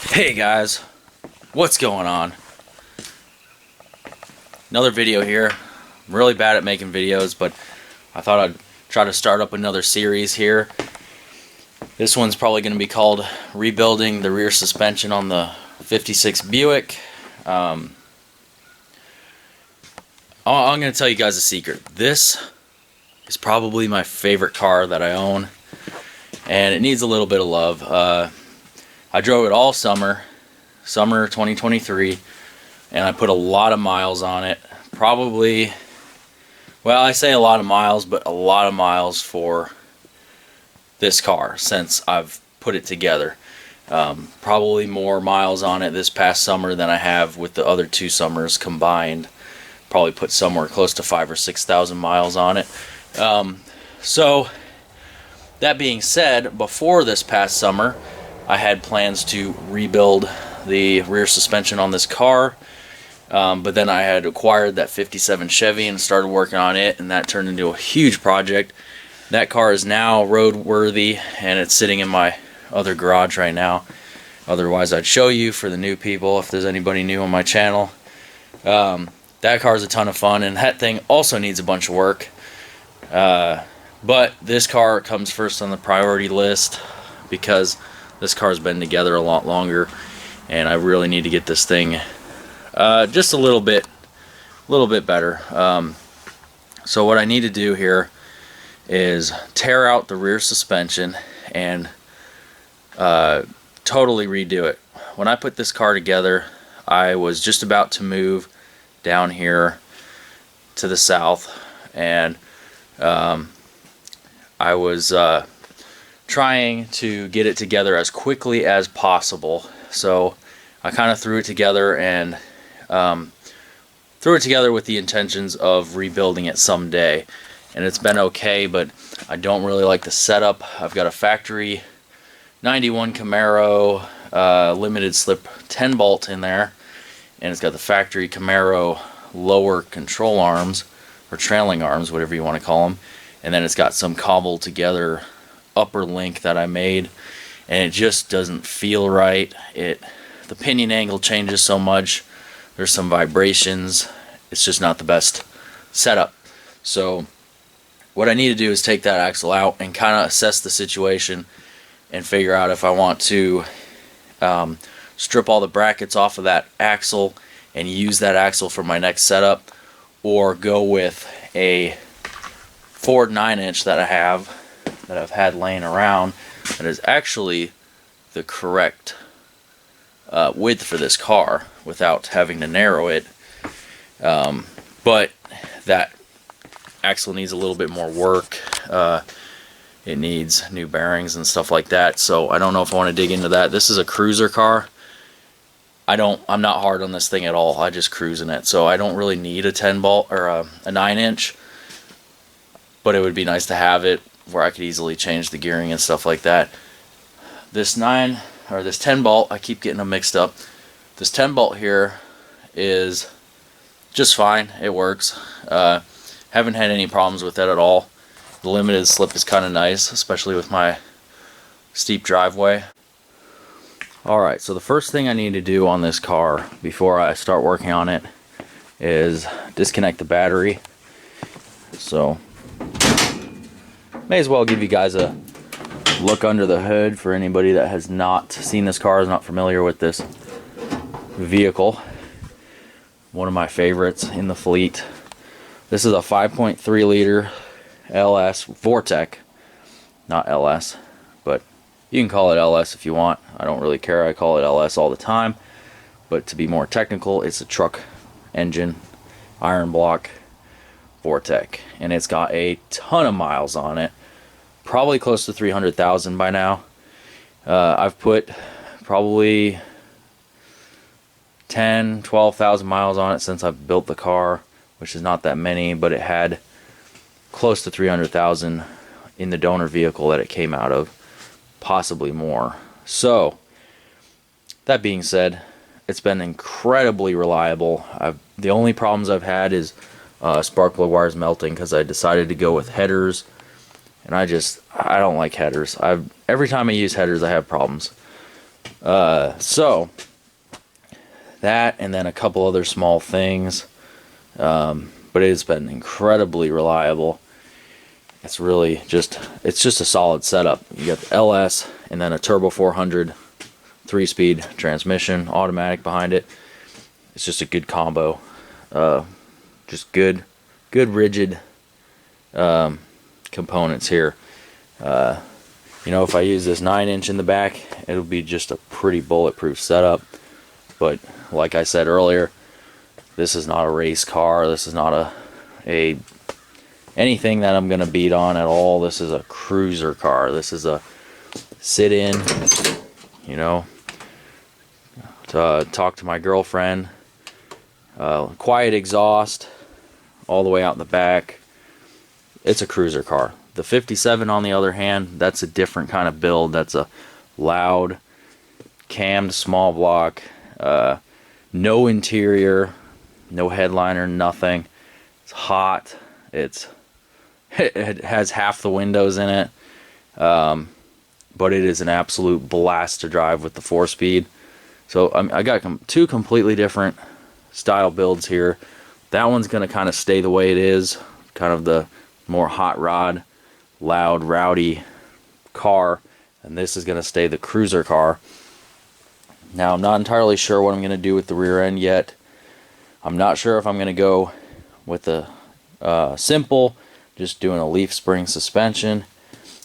Hey guys, what's going on? Another video here. I'm really bad at making videos, but I thought I'd try to start up another series here. This one's probably going to be called Rebuilding the Rear Suspension on the 56 Buick. I'm going to tell you guys a secret. This is probably my favorite car that I own, and it needs a little bit of love. I drove it all summer 2023, and I put a lot of miles on it. Probably, well, I say a lot of miles, but a lot of miles for this car since I've put it together. Probably more miles on it this past summer than I have with the other two summers combined. Probably put somewhere close to 5,000 or 6,000 miles on it. So that being said, before this past summer, I had plans to rebuild the rear suspension on this car, but then I had acquired that 57 Chevy and started working on it, and that turned into a huge project. That car is now roadworthy, and it's sitting in my other garage right now. Otherwise, I'd show you for the new people if there's anybody new on my channel. That car is a ton of fun, and that thing also needs a bunch of work. But this car comes first on the priority list because this car's been together a lot longer, and I really need to get this thing just a little bit better. So what I need to do here is tear out the rear suspension and totally redo it. When I put this car together, I was just about to move down here to the south, and I was trying to get it together as quickly as possible. So I kind of threw it together and threw it together with the intentions of rebuilding it someday, and it's been okay, but I don't really like the setup. I've got a factory 91 Camaro limited slip 10 bolt in there, and it's got the factory Camaro lower control arms or trailing arms, whatever you want to call them, and then it's got some cobbled together upper link that I made, and it just doesn't feel right. The pinion angle changes so much, there's some vibrations, it's just not the best setup. So what I need to do is take that axle out and kind of assess the situation and figure out if I want to strip all the brackets off of that axle and use that axle for my next setup, or go with a Ford 9-inch that I've had laying around that is actually the correct width for this car without having to narrow it, but that axle needs a little bit more work. It needs new bearings and stuff like that, so I don't know if I want to dig into that. This is a cruiser car. I'm not hard on this thing at all. I just cruise in it, so I don't really need a 10 bolt or a 9-inch, but it would be nice to have it where I could easily change the gearing and stuff like that. This 10 bolt, I keep getting them mixed up. This 10 bolt here is just fine. It works. Haven't had any problems with that at all. The limited slip is kind of nice, especially with my steep driveway. Alright, so the first thing I need to do on this car before I start working on it is disconnect the battery. So may as well give you guys a look under the hood for anybody that has not seen this car, is not familiar with this vehicle. One of my favorites in the fleet. This is a 5.3 liter LS Vortec, not LS, but you can call it LS if you want. I don't really care. I call it LS all the time, but to be more technical, it's a truck engine iron block Vortec, and it's got a ton of miles on it, probably close to 300,000 by now. I've put probably 12,000 miles on it since I've built the car, which is not that many, but it had close to 300,000 in the donor vehicle that it came out of, possibly more. So that being said, it's been incredibly reliable. The only problems I've had is spark plug wires melting because I decided to go with headers, and I don't like headers. Every time I use headers I have problems. So that, and then a couple other small things, but it's been incredibly reliable. It's really just a solid setup. You got the LS and then a turbo 400 3-speed transmission, automatic behind it. It's just a good combo. Just good rigid components here. You know, if I use this 9-inch in the back, it'll be just a pretty bulletproof setup. But like I said earlier, this is not a race car. This is not a anything that I'm gonna beat on at all. This is a cruiser car. This is a sit in, you know, to talk to my girlfriend. Quiet exhaust all the way out in the back. It's a cruiser car. The 57, on the other hand, that's a different kind of build. That's a loud, cammed small block, no interior, no headliner, nothing. It's hot. It has half the windows in it, but it is an absolute blast to drive with the 4-speed. So I got two completely different style builds here. That one's going to kind of stay the way it is, kind of the more hot rod, loud, rowdy car, and this is going to stay the cruiser car. Now, I'm not entirely sure what I'm going to do with the rear end yet. I'm not sure if I'm going to go with the simple, just doing a leaf spring suspension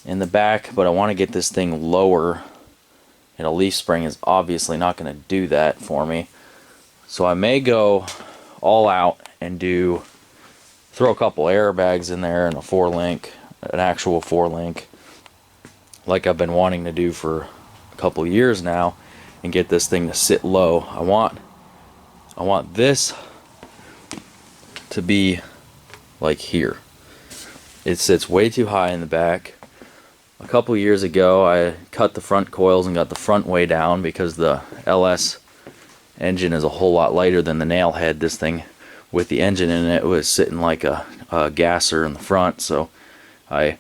in the back, but I want to get this thing lower, and a leaf spring is obviously not going to do that for me. So I may go all out and throw a couple airbags in there and a 4-link, an actual 4-link, like I've been wanting to do for a couple years now, and get this thing to sit low. I want this to be like here. It sits way too high in the back. A couple years ago, I cut the front coils and got the front way down because the LS engine is a whole lot lighter than the nail head. This thing with the engine in it was sitting like a gasser in the front, so I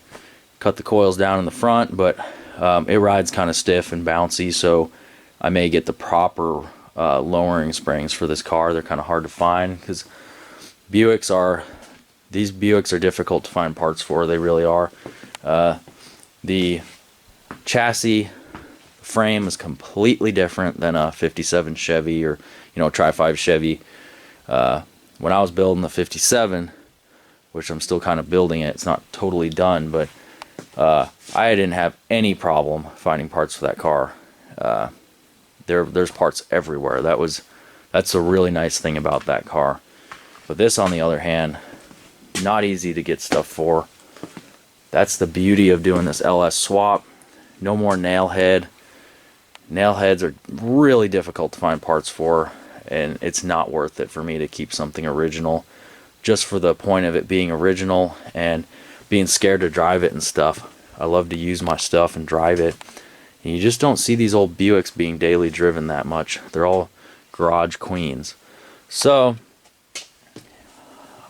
cut the coils down in the front, but it rides kind of stiff and bouncy, so I may get the proper lowering springs for this car. They're kind of hard to find because these Buicks are difficult to find parts for. They really are. The chassis frame is completely different than a 57 Chevy or, you know, Tri-5 Chevy. When I was building the 57, which I'm still kind of building it, it's not totally done, but I didn't have any problem finding parts for that car. There's parts everywhere. That's a really nice thing about that car. But this, on the other hand, not easy to get stuff for. That's the beauty of doing this LS swap. No more nail head. Nail heads are really difficult to find parts for, and it's not worth it for me to keep something original just for the point of it being original and being scared to drive it and stuff. I love to use my stuff and drive it. And you just don't see these old Buicks being daily driven that much. They're all garage queens. So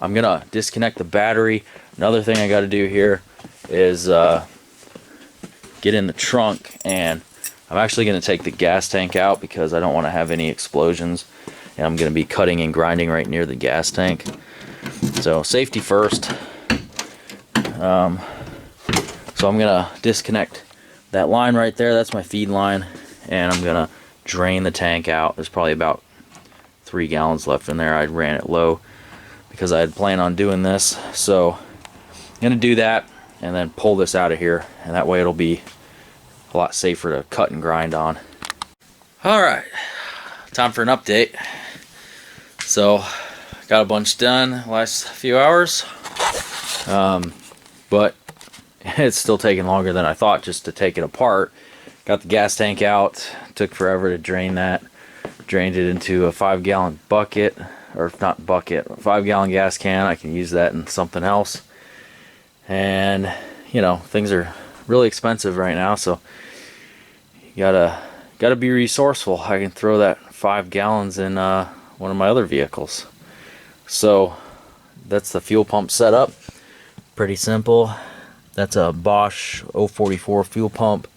I'm gonna disconnect the battery. Another thing I got to do here is get in the trunk, and I'm actually going to take the gas tank out because I don't want to have any explosions, and I'm going to be cutting and grinding right near the gas tank. So safety first. So I'm going to disconnect that line right there. That's my feed line, and I'm going to drain the tank out. There's probably about 3 gallons left in there. I ran it low because I had planned on doing this. So I'm going to do that and then pull this out of here, and that way it'll be a lot safer to cut and grind on. Alright, time for an update. So, got a bunch done the last few hours, but it's still taking longer than I thought just to take it apart. Got the gas tank out, took forever to drain that. Drained it into a 5-gallon bucket, or not bucket, a 5-gallon gas can. I can use that in something else. And, you know, things are really expensive right now, so you gotta be resourceful. I can throw that 5 gallons in one of my other vehicles. So that's the fuel pump setup. Pretty simple. That's a Bosch 044 fuel pump,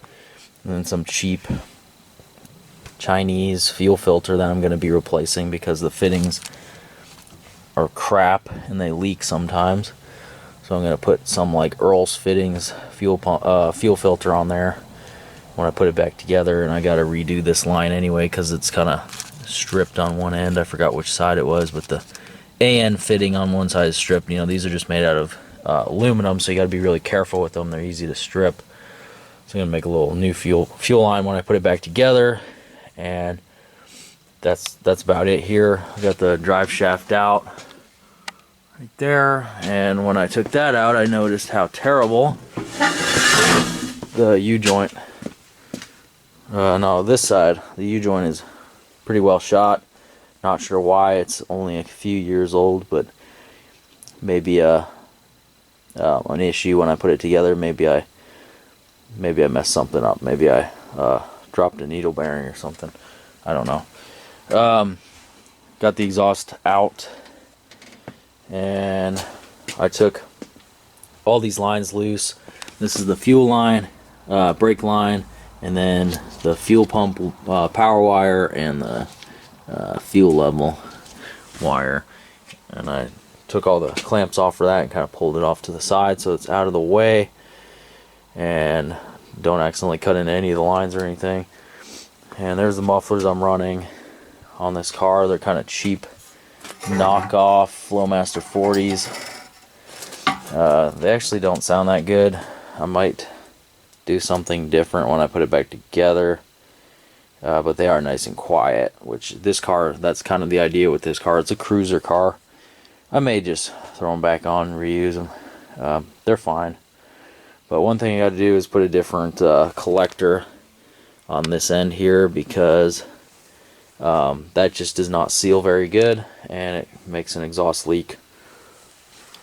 and then some cheap Chinese fuel filter that I'm going to be replacing because the fittings are crap and they leak sometimes. So I'm going to put some like Earl's Fittings fuel filter on there when I put it back together. And I got to redo this line anyway because it's kind of stripped on one end. I forgot which side it was, but the AN fitting on one side is stripped. You know, these are just made out of aluminum, so you got to be really careful with them. They're easy to strip. So I'm going to make a little new fuel line when I put it back together. And that's about it here. I got the drive shaft out right there, and when I took that out I noticed how terrible the U-joint, no, this side, the U-joint is pretty well shot. Not sure why. It's only a few years old, but maybe an issue when I put it together. Maybe I messed something up. Maybe I dropped a needle bearing or something. I don't know. Got the exhaust out, and I took all these lines loose. This is the fuel line, brake line, and then the fuel pump power wire and the fuel level wire. And I took all the clamps off for that and kind of pulled it off to the side so it's out of the way and don't accidentally cut into any of the lines or anything. And there's the mufflers I'm running on this car. They're kind of cheap knockoff Flowmaster 40s. They actually don't sound that good. I might do something different when I put it back together, but they are nice and quiet, which this car, that's kind of the idea with this car. It's a cruiser car. I may just throw them back on and reuse them. They're fine, but one thing I got to do is put a different collector on this end here, because that just does not seal very good, and it makes an exhaust leak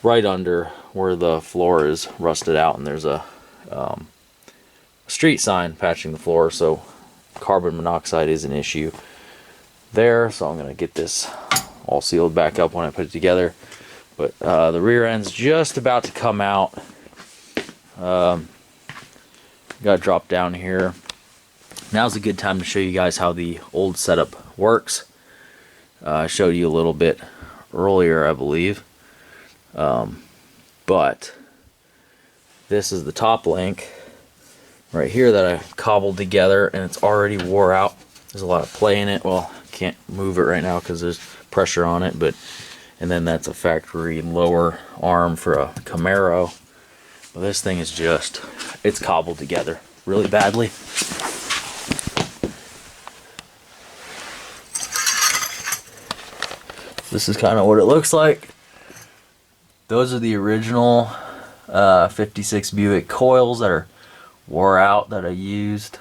right under where the floor is rusted out, and there's a street sign patching the floor, so carbon monoxide is an issue there. So I'm going to get this all sealed back up when I put it together. But the rear end's just about to come out. Got to drop down here. Now's a good time to show you guys how the old setup works. I showed you a little bit earlier, I believe. But this is the top link right here that I cobbled together, and it's already wore out. There's a lot of play in it. Well, I can't move it right now because there's pressure on it, but and then that's a factory lower arm for a Camaro. Well, this thing is just, it's cobbled together really badly. This is kind of what it looks like. Those are the original 56 Buick coils that are wore out that I used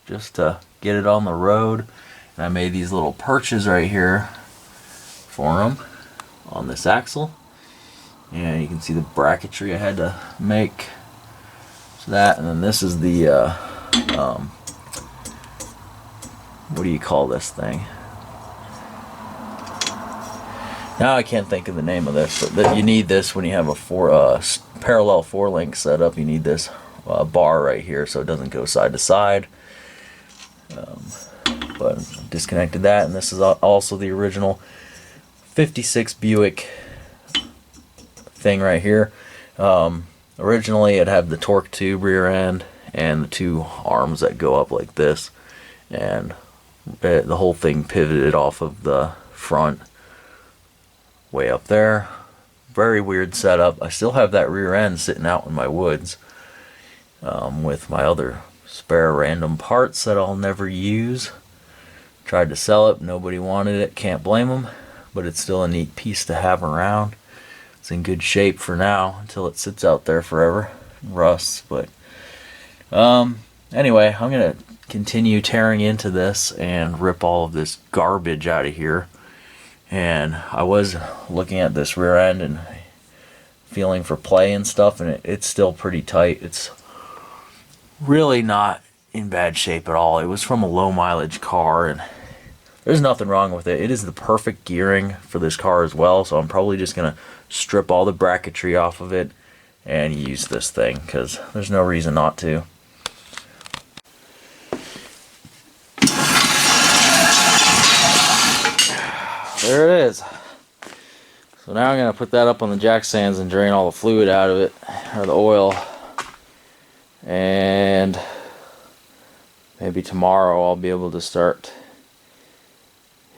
just to get it on the road. And I made these little perches right here for them on this axle. And you can see the bracketry I had to make. So that, and then this is the what do you call this thing? Now I can't think of the name of this, but you need this when you have a parallel 4-link setup. You need this bar right here so it doesn't go side to side. But disconnected that, and this is also the original 56 Buick thing right here. Originally it had the torque tube rear end and the two arms that go up like this, and the whole thing pivoted off of the front way up there. Very weird setup. I still have that rear end sitting out in my woods with my other spare random parts that I'll never use. Tried to sell it, nobody wanted it, can't blame them, but it's still a neat piece to have around. It's in good shape for now until it sits out there forever, rusts. But anyway, I'm gonna continue tearing into this and rip all of this garbage out of here. And I was looking at this rear end and feeling for play and stuff, and it's still pretty tight. It's really not in bad shape at all. It was from a low mileage car, and there's nothing wrong with it. It is the perfect gearing for this car as well, so I'm probably just gonna strip all the bracketry off of it and use this thing, because there's no reason not to. there it is. So now I'm going to put that up on the jack stands and drain all the fluid out of it, or the oil. And maybe tomorrow I'll be able to start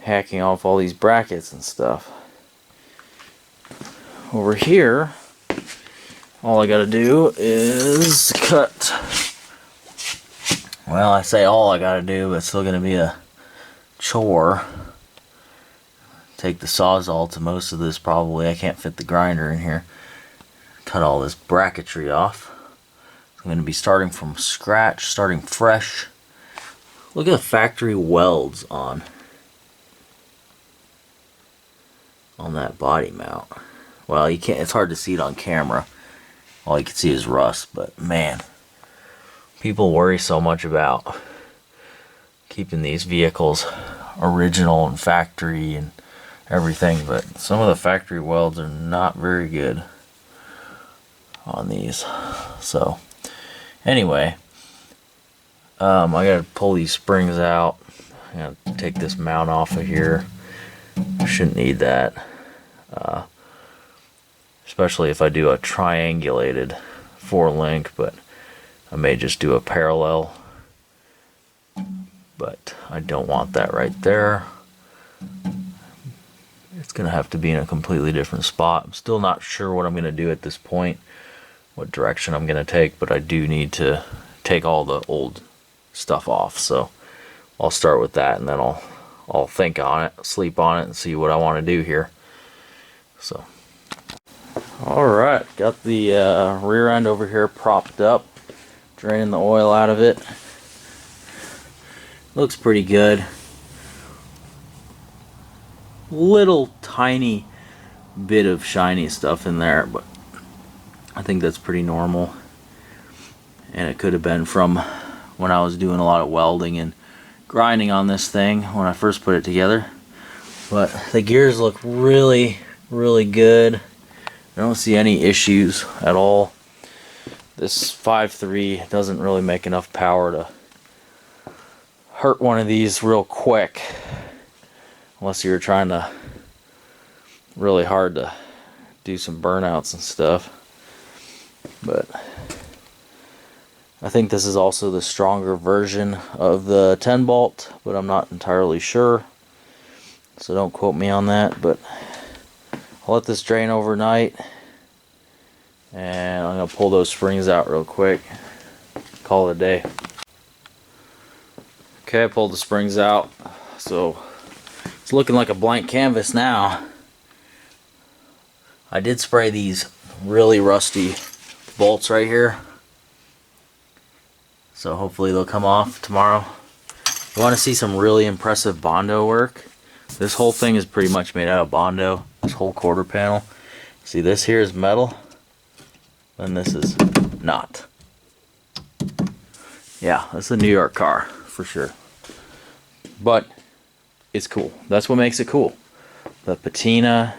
hacking off all these brackets and stuff. Over here, all I got to do is cut. Well, I say all I got to do, but it's still going to be a chore. Take the Sawzall to most of this probably. I can't fit the grinder in here. Cut all this bracketry off. I'm going to be starting from scratch, starting fresh. Look at the factory welds on that body mount. Well, you can't. It's hard to see it on camera. All you can see is rust. But man, people worry so much about keeping these vehicles original and factory and everything, but some of the factory welds are not very good on these. So anyway, I gotta pull these springs out. I gotta take this mount off of here. I shouldn't need that, especially if I do a triangulated 4-link, but I may just do a parallel, but I don't want that right there. It's gonna have to be in a completely different spot. I'm still not sure what I'm gonna do at this point, what direction I'm gonna take, but I do need to take all the old stuff off. So I'll start with that, and then I'll think on it, sleep on it, and see what I want to do here. So, all right, got the rear end over here propped up, draining the oil out of it. Looks pretty good. Little tiny bit of shiny stuff in there, but I think that's pretty normal. And it could have been from when I was doing a lot of welding and grinding on this thing when I first put it together. But the gears look really, really good. I don't see any issues at all. This 5.3 doesn't really make enough power to hurt one of these real quick, unless you're trying to really hard to do some burnouts and stuff. But I think this is also the stronger version of the 10 bolt, but I'm not entirely sure, so don't quote me on that. But I'll let this drain overnight, and I'm going to pull those springs out real quick, call it a day. Okay, I pulled the springs out, so it's looking like a blank canvas now. I did spray these really rusty bolts right here, so hopefully they'll come off tomorrow. You want to see some really impressive Bondo work? This whole thing is pretty much made out of Bondo, this whole quarter panel. See, this here is metal, and this is not. Yeah, that's a New York car for sure. But it's cool. That's what makes it cool. The patina,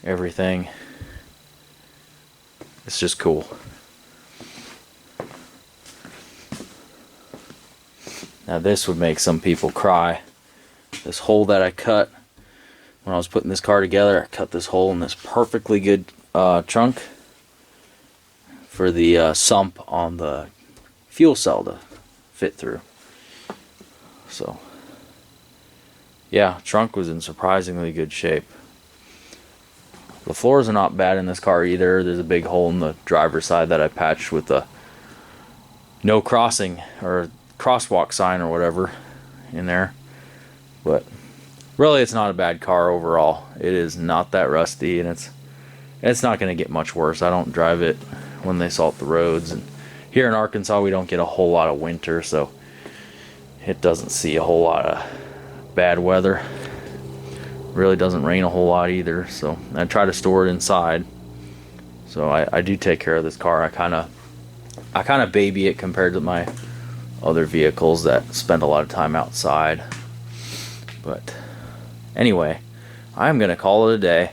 everything. It's just cool. Now this would make some people cry. This hole that I cut when I was putting this car together, I cut this hole in this perfectly good trunk for the sump on the fuel cell to fit through. So yeah, trunk was in surprisingly good shape. The floors are not bad in this car either. There's a big hole in the driver's side that I patched with the no crossing or crosswalk sign or whatever in there. But really, it's not a bad car overall. It is not that rusty, and it's not going to get much worse. I don't drive it when they salt the roads, and here in Arkansas we don't get a whole lot of winter, so it doesn't see a whole lot of bad weather. Really doesn't rain a whole lot either, so I try to store it inside. So I do take care of this car. I kind of baby it compared to my other vehicles that spend a lot of time outside. But anyway, I'm gonna call it a day.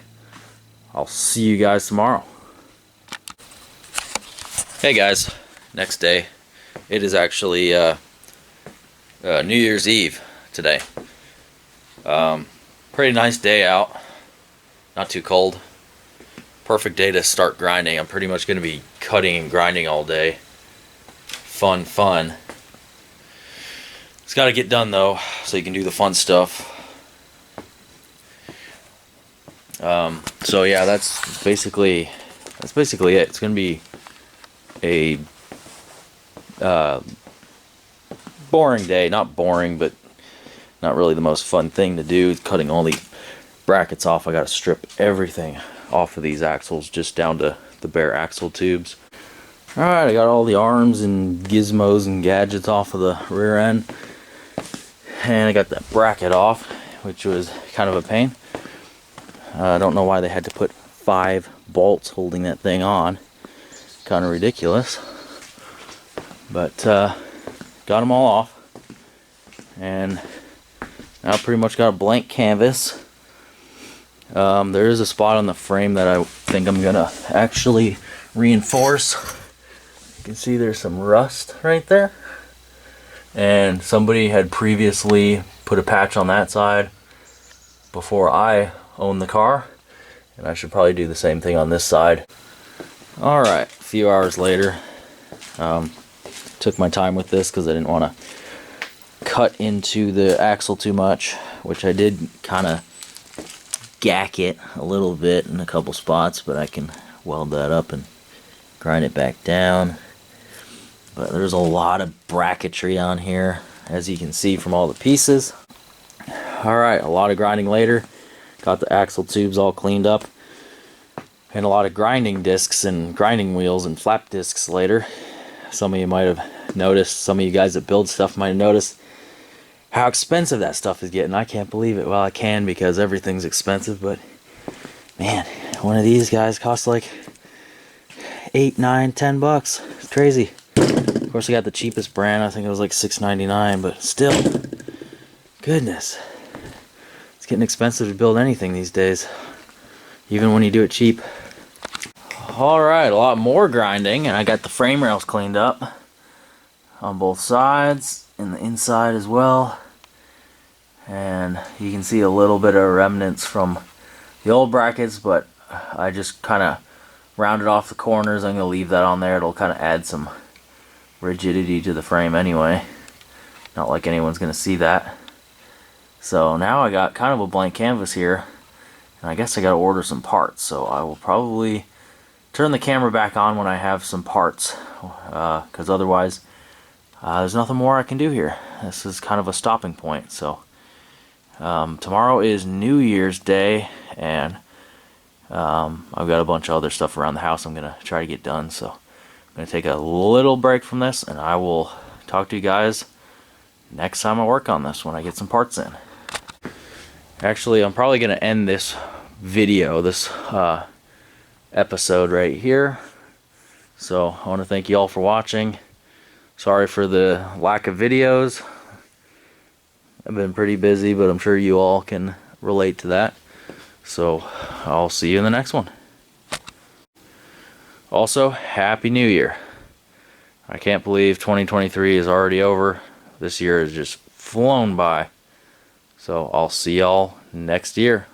I'll see you guys tomorrow. Hey guys, next day. It is actually New Year's Eve today. Pretty nice day out. Not too cold. Perfect day to start grinding. I'm pretty much going to be cutting and grinding all day. Fun. It's got to get done though, so you can do the fun stuff. So yeah, that's basically it. It's going to be a boring day. Not boring, but not really the most fun thing to do. Cutting all the brackets off. I got to strip everything off of these axles just down to the bare axle tubes. Alright, I got all the arms and gizmos and gadgets off of the rear end. And I got that bracket off, which was kind of a pain. I don't know why they had to put 5 bolts holding that thing on. Kind of ridiculous. But got them all off. And now I pretty much got a blank canvas. There is a spot on the frame that I think I'm gonna actually reinforce. You can see there's some rust right there. And somebody had previously put a patch on that side before I owned the car. And I should probably do the same thing on this side. Alright, a few hours later. Took my time with this because I didn't want to cut into the axle too much, which I did kind of gack it a little bit in a couple spots, but I can weld that up and grind it back down. But there's a lot of bracketry on here, as you can see from all the pieces. Alright, a lot of grinding later. Got the axle tubes all cleaned up, and a lot of grinding discs and grinding wheels and flap discs later. Some of you might have noticed, some of you guys that build stuff might have noticed how expensive that stuff is getting. I can't believe it. Well, I can because everything's expensive, but man, one of these guys costs like $8, $9, $10. It's crazy. Of course, I got the cheapest brand. I think it was like $6.99, but still, goodness, it's getting expensive to build anything these days, even when you do it cheap. Alright, a lot more grinding, and I got the frame rails cleaned up on both sides and the inside as well. And you can see a little bit of remnants from the old brackets, but I just kind of rounded off the corners. I'm going to leave that on there. It'll kind of add some rigidity to the frame anyway. Not like anyone's going to see that. So now I got kind of a blank canvas here, and I guess I got to order some parts. So I will probably turn the camera back on when I have some parts, because otherwise there's nothing more I can do here. This is kind of a stopping point. So tomorrow is New Year's Day, and I've got a bunch of other stuff around the house I'm going to try to get done. So I'm going to take a little break from this, and I will talk to you guys next time I work on this when I get some parts in. Actually, I'm probably going to end this video, this episode right here. So I want to thank you all for watching. Sorry for the lack of videos. I've been pretty busy, but I'm sure you all can relate to that. So I'll see you in the next one. Also, Happy New Year. I can't believe 2023 is already over. This year has just flown by. So I'll see y'all next year.